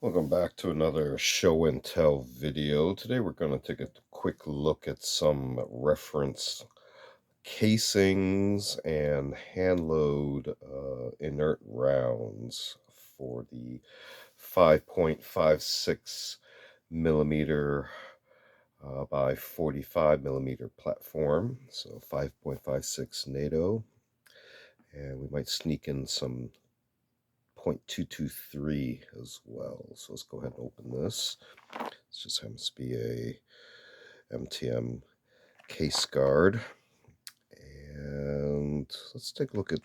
Welcome back to another show and tell video. Today we're going to take a quick look at some reference casings and hand load inert rounds for the 5.56 millimeter by 45 millimeter platform. So 5.56 NATO, and we might sneak in some .223 as well. So let's go ahead and open this. This just happens to be a MTM case guard. And let's take a look at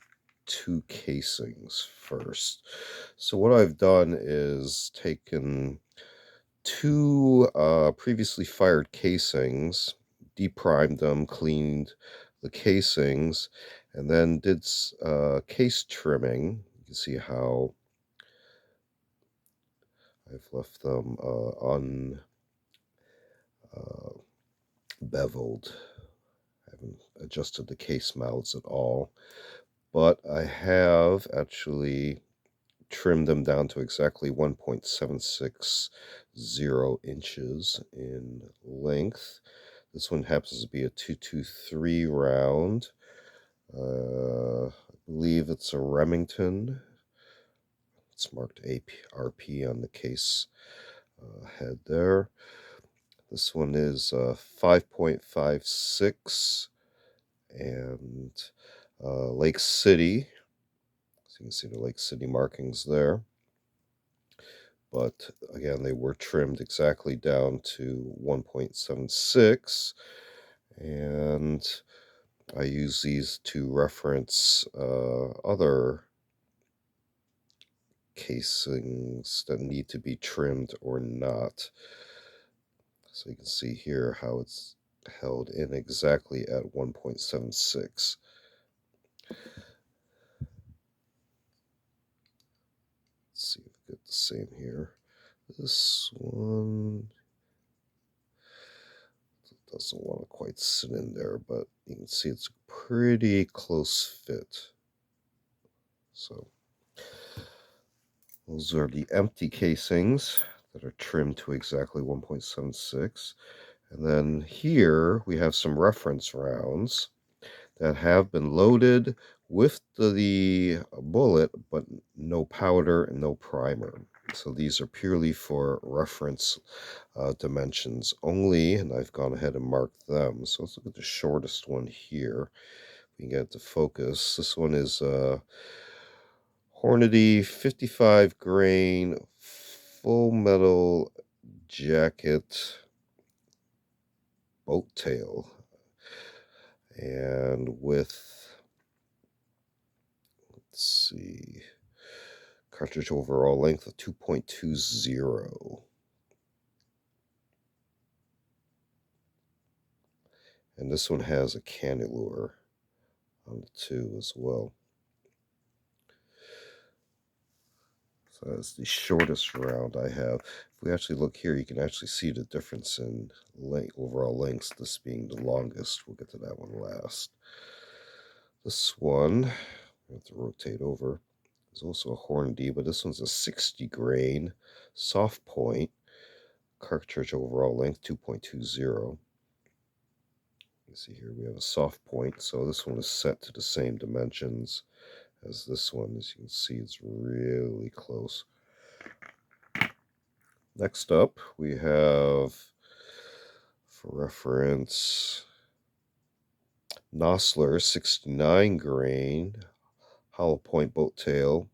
two casings first. So what I've done is taken two previously fired casings, deprimed them, cleaned the casings, and then did case trimming. You can see how I've left them unbeveled. I haven't adjusted the case mouths at all, but I have actually trimmed them down to exactly 1.760 inches in length. This one happens to be a 223 round. I believe it's a Remington. It's marked RP on the case head there. This one is 5.56 and Lake City. So you can see the Lake City markings there. But again, they were trimmed exactly down to 1.76. And I use these to reference other casings that need to be trimmed or not. So you can see here how it's held in exactly at 1.76. Let's see if we get the same here. This one doesn't want to quite sit in there, but you can see it's a pretty close fit. So those are the empty casings that are trimmed to exactly 1.76. And then here we have some reference rounds that have been loaded with the bullet, but no powder and no primer. So these are purely for reference dimensions only, and I've gone ahead and marked them. So let's look at the shortest one here. We can get it to focus. This one is Hornady 55 grain full metal jacket boat tail, and with, let's see, cartridge overall length of 2.20. And this one has a cannelure on it too as well. So that's the shortest round I have. If we actually look here, you can actually see the difference in overall lengths, this being the longest. We'll get to that one last. This one, I have to rotate over. There's also a Hornady, but this one's a 60 grain soft point. Cartridge overall length 2.20. You see here we have a soft point, so this one is set to the same dimensions as this one. As you can see, it's really close. Next up, we have, for reference, Nosler 69 grain hollow point boat tail,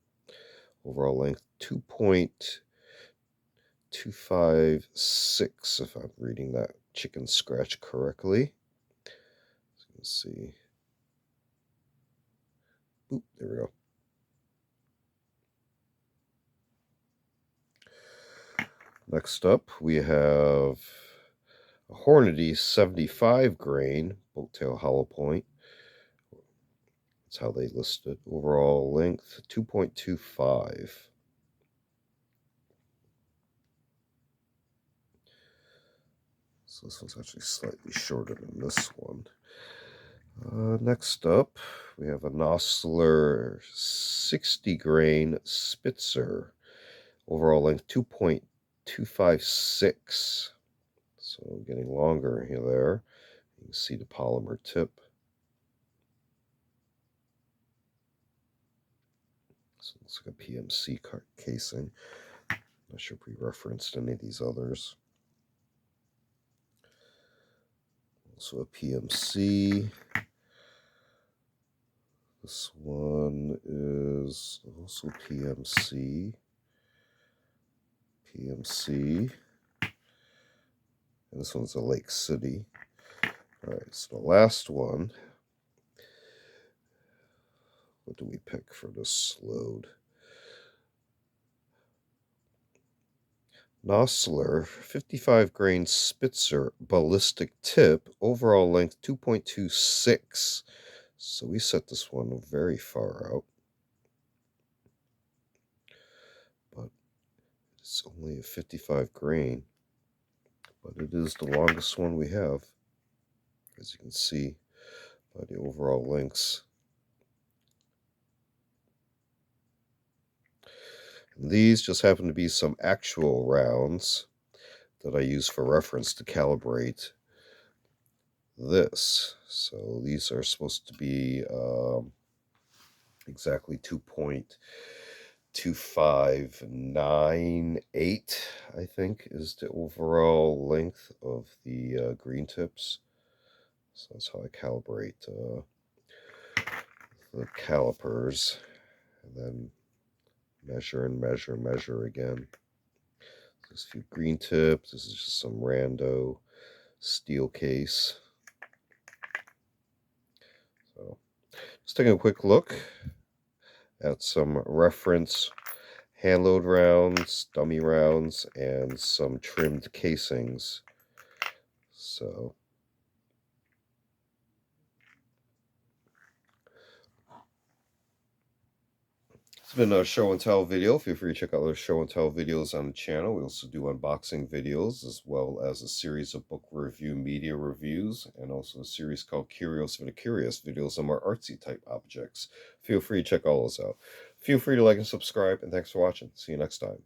overall length 2.256, if I'm reading that chicken scratch correctly. So you can see. Oop, there we go. Next up, we have a Hornady 75 grain boat tail hollow point. That's how they list it. Overall length 2.25. So this one's actually slightly shorter than this one. Next up, we have a Nosler 60 grain Spitzer. Overall length 2.256. So getting longer here there. You can see the polymer tip. So it looks like a PMC casing. Not sure if we referenced any of these others. Also a PMC. This one is also PMC. PMC. And this one's a Lake City. All right, so the last one. What do we pick for this load? Nosler 55 grain Spitzer ballistic tip, overall length 2.26. So we set this one very far out. But it's only a 55 grain. But it is the longest one we have, as you can see by the overall lengths. And these just happen to be some actual rounds that I use for reference to calibrate this. So these are supposed to be exactly 2.2598, I think, is the overall length of the green tips. So that's how I calibrate the calipers, and then measure and measure and measure again. There's a few green tips. This is just some rando steel case. So just taking a quick look at some reference hand load rounds, dummy rounds, and some trimmed casings. So it's been a show and tell video. Feel free to check out other show and tell videos on the channel. We also do unboxing videos, as well as a series of book review media reviews, and also a series called Curious for the Curious, videos on more artsy type objects. Feel free to check all those out. Feel free to like and subscribe, and thanks for watching. See you next time.